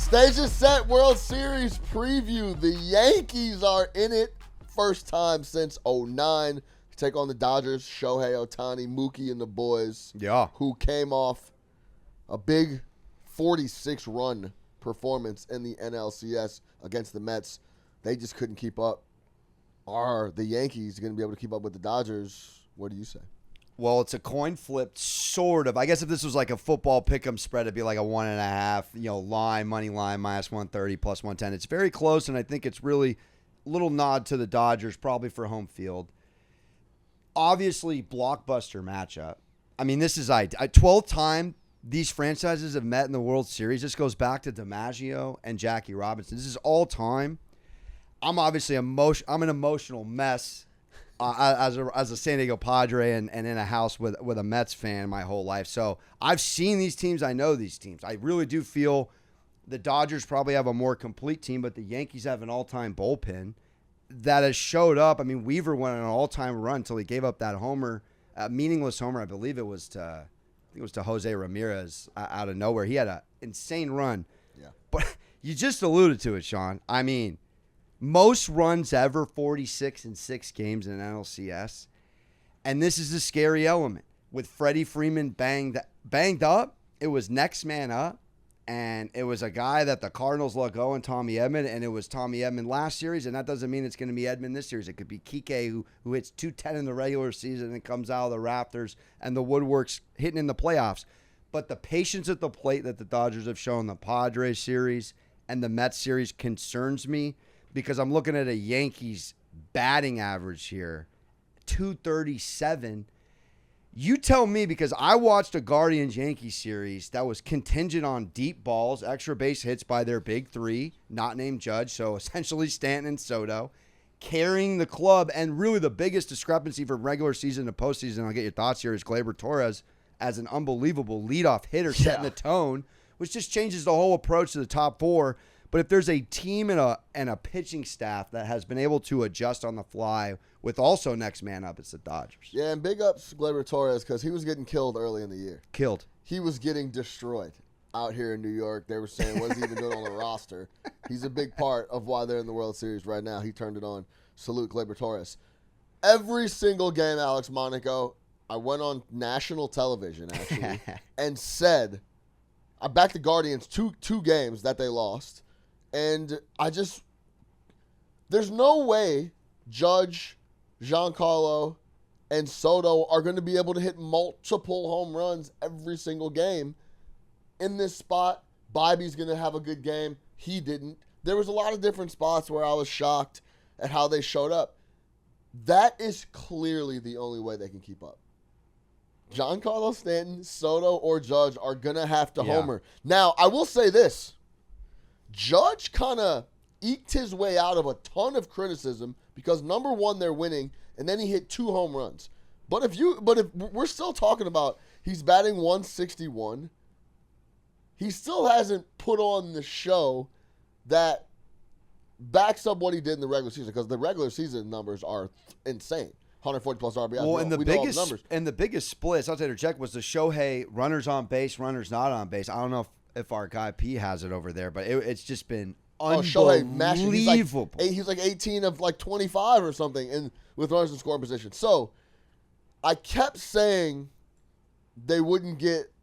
Stage is set. World Series preview. The Yankees are in it. First time since 2009. Take on the Dodgers. Shohei Ohtani, Mookie, and the boys. Yeah. Who came off a big 46-run performance in the NLCS against the Mets. They just couldn't keep up. Are the Yankees going to be able to keep up with the Dodgers? What do you say? Well, it's a coin flip, sort of. I guess if this was like a football pick'em spread, it'd be like a 1.5, line, money line, minus 130, plus 110. It's very close, and I think it's really a little nod to the Dodgers, probably for home field. Obviously, blockbuster matchup. I mean, this is 12th time these franchises have met in the World Series. This goes back to DiMaggio and Jackie Robinson. This is all time. I'm obviously I'm an emotional mess as a San Diego Padre and in a house with a Mets fan my whole life. So I've seen these teams. I know these teams. I really do feel the Dodgers probably have a more complete team, but the Yankees have an all-time bullpen that has showed up. I mean, Weaver went on an all-time run until he gave up that homer, meaningless homer. I believe it was to Jose Ramirez out of nowhere. He had an insane run. Yeah. But you just alluded to it, Sean. I mean, most runs ever, 46 in 6 games in NLCS. And this is a scary element. With Freddie Freeman banged up, it was next man up. And it was a guy that the Cardinals let go in Tommy Edman, and it was Tommy Edman last series, and that doesn't mean it's going to be Edman this series. It could be Kike, who hits 210 in the regular season and comes out of the rafters and the woodworks hitting in the playoffs. But the patience at the plate that the Dodgers have shown the Padres series and the Mets series concerns me because I'm looking at a Yankees batting average here, 237. You tell me, because I watched a Guardians-Yankees series that was contingent on deep balls, extra base hits by their big three, not named Judge, so essentially Stanton and Soto, carrying the club, and really the biggest discrepancy from regular season to postseason, I'll get your thoughts here, is Gleyber Torres as an unbelievable leadoff hitter setting the tone, which just changes the whole approach to the top four. But if there's a team and a pitching staff that has been able to adjust on the fly with also next man up, it's the Dodgers. Yeah, and big ups to Gleyber Torres because he was getting killed early in the year. Killed. He was getting destroyed out here in New York. They were saying, what is he even doing on the roster? He's a big part of why they're in the World Series right now. He turned it on. Salute Gleyber Torres. Every single game, Alex Monaco, I went on national television, actually, and said, I backed the Guardians two games that they lost. And there's no way Judge, Giancarlo, and Soto are going to be able to hit multiple home runs every single game. In this spot, Bobby's going to have a good game. He didn't. There was a lot of different spots where I was shocked at how they showed up. That is clearly the only way they can keep up. Giancarlo Stanton, Soto, or Judge are going to have to homer. Now, I will say this. Judge kind of eked his way out of a ton of criticism because, number one, they're winning, and then he hit 2 home runs. But if we're still talking about he's batting 161, he still hasn't put on the show that backs up what he did in the regular season because the regular season numbers are insane. 140 plus RBIs. Well, and the biggest split, I'll interject, was the Shohei runners on base, runners not on base. I don't know if our guy P has it over there, but it's just been unbelievable. He's like 18 of like 25 or something with runners in scoring position. So I kept saying they wouldn't get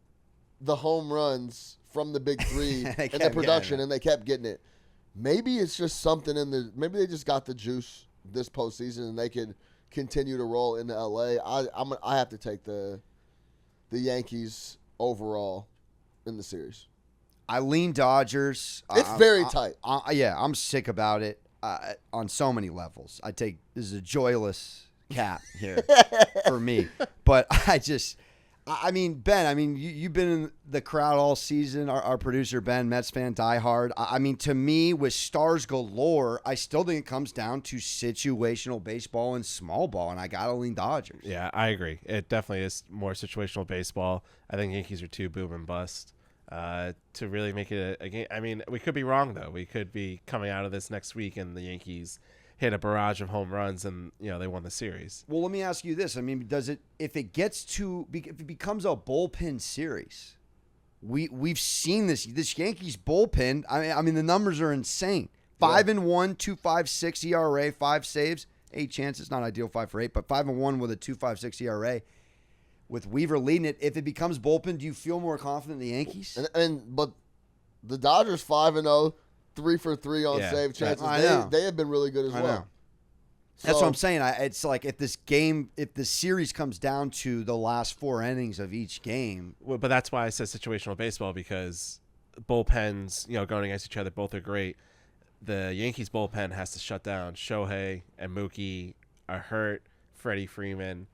the home runs from the big three and the production, and they kept getting it. Maybe it's just something maybe they just got the juice this postseason and they could continue to roll into LA. I have to take the Yankees overall in the series. I lean Dodgers. It's very tight. I'm sick about it on so many levels. This is a joyless cat here for me. But Ben, you've been in the crowd all season. Our producer, Ben, Mets fan, diehard. To me, with stars galore, I still think it comes down to situational baseball and small ball, and I got to lean Dodgers. Yeah, I agree. It definitely is more situational baseball. I think Yankees are too boom and bust to really make it a game. We could be wrong, though. We could be coming out of this next week, and the Yankees hit a barrage of home runs and they won the series. Well, let me ask you this. If it becomes a bullpen series, we've seen this Yankees bullpen. I mean the numbers are insane. 5-1, 2.56 ERA, 5 saves, 8 chances. Not ideal 5 for 8, but 5-1 with a 2.56 ERA. With Weaver leading it, if it becomes bullpen, do you feel more confident in the Yankees? But the Dodgers 5-0, 3 for 3 on save chances. They have been really good as well. Know. That's what I'm saying. It's like if the series comes down to the last 4 innings of each game. Well, but that's why I said situational baseball, because bullpens, going against each other, both are great. The Yankees bullpen has to shut down. Shohei and Mookie are hurt. Freddie Freeman.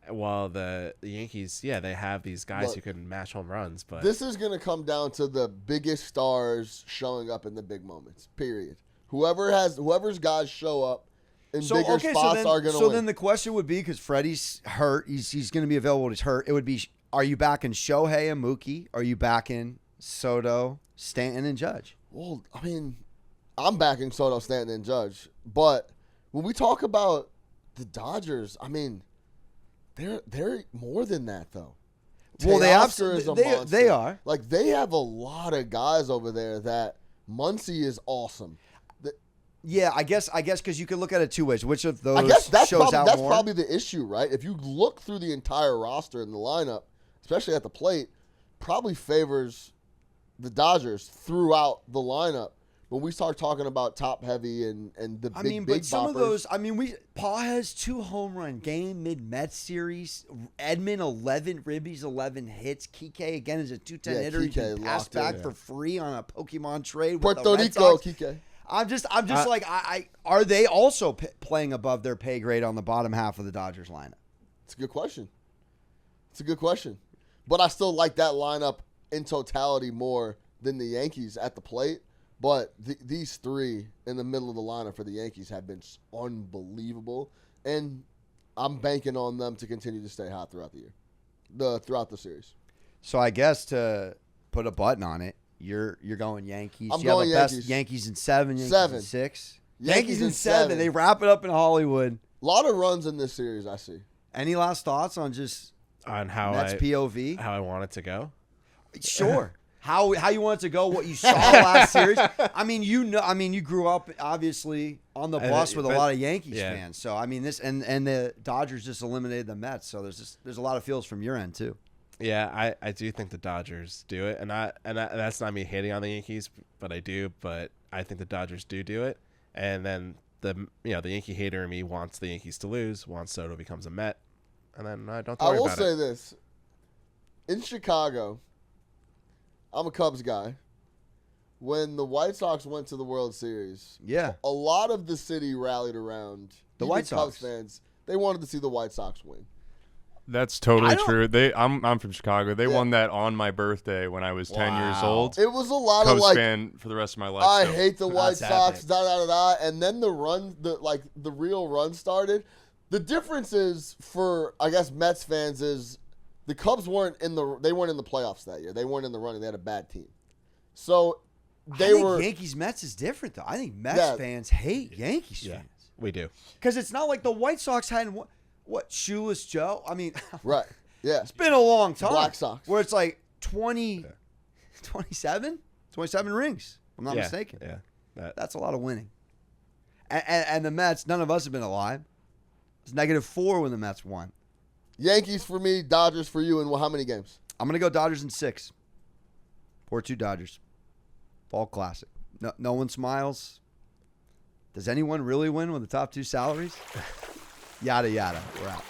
While the Yankees, they have these guys who can mash home runs. But this is going to come down to the biggest stars showing up in the big moments, period. Whoever's guys show up in bigger spots are going to win. So then the question would be, because Freddie's hurt, he's going to be available, he's hurt. It would be, are you backing Shohei and Mookie? Are you backing Soto, Stanton, and Judge? Well, I mean, I'm backing Soto, Stanton, and Judge. But when we talk about the Dodgers, I mean, they're more than that, though. Well, they are. Like, they have a lot of guys over there that Muncy is awesome. Yeah, I guess because you could look at it 2 ways. Which of those that's shows out that's more? probably the issue, right? If you look through the entire roster and the lineup, especially at the plate, probably favors the Dodgers throughout the lineup. When we start talking about top heavy and the big some boppers, of those. Paul has 2 home run game mid Mets series. Edmund 11 ribbies, 11 hits. Kike again is a 210 hitter. He can pass back for free on a Pokemon trade with Puerto the Red Rico, Sox. Kike. I'm just like are they also playing above their pay grade on the bottom half of the Dodgers lineup? It's a good question. But I still like that lineup in totality more than the Yankees at the plate. But these 3 in the middle of the lineup for the Yankees have been unbelievable, and I'm banking on them to continue to stay hot throughout the year, throughout the series. So I guess to put a button on it, you're going Yankees. I'm going Yankees. Best Yankees in 7, Yankees 7. in 6. Yankees in 7. They wrap it up in Hollywood. A lot of runs in this series, I see. Any last thoughts on how Mets POV? How I want it to go? Sure. How you want it to go? What you saw last series? You grew up obviously on the bus with a lot of Yankees fans. So this and the Dodgers just eliminated the Mets. So there's a lot of feels from your end too. Yeah, I do think the Dodgers do it, and that's not me hating on the Yankees, but I do. But I think the Dodgers do it, and then the Yankee hater in me wants the Yankees to lose, wants Soto becomes a Met, and then I don't. I will say this: in Chicago, I'm a Cubs guy. When the White Sox went to the World Series, a lot of the city rallied around the White Sox Cubs fans. They wanted to see the White Sox win. That's totally true. I'm from Chicago. They won that on my birthday when I was 10 years old. It was a lot Cubs of fan for the rest of my life. I hate the White Sox. And then the real run started. The difference is for Mets fans is the Cubs weren't in the playoffs that year. They weren't in the running. They had a bad team. So I think Yankees Mets is different though. I think Mets fans hate Yankees fans. We do. Because it's not like the White Sox hadn't Shoeless Joe? Right. Yeah. It's been a long time. Black Sox. Where it's like 27 rings. If I'm not mistaken. Yeah. That's a lot of winning. And the Mets, none of us have been alive. It's -4 when the Mets won. Yankees for me, Dodgers for you, and how many games? I'm going to go Dodgers in 6. 4-2 Dodgers. Fall Classic. No one smiles. Does anyone really win with the top 2 salaries? Yada, yada. We're out.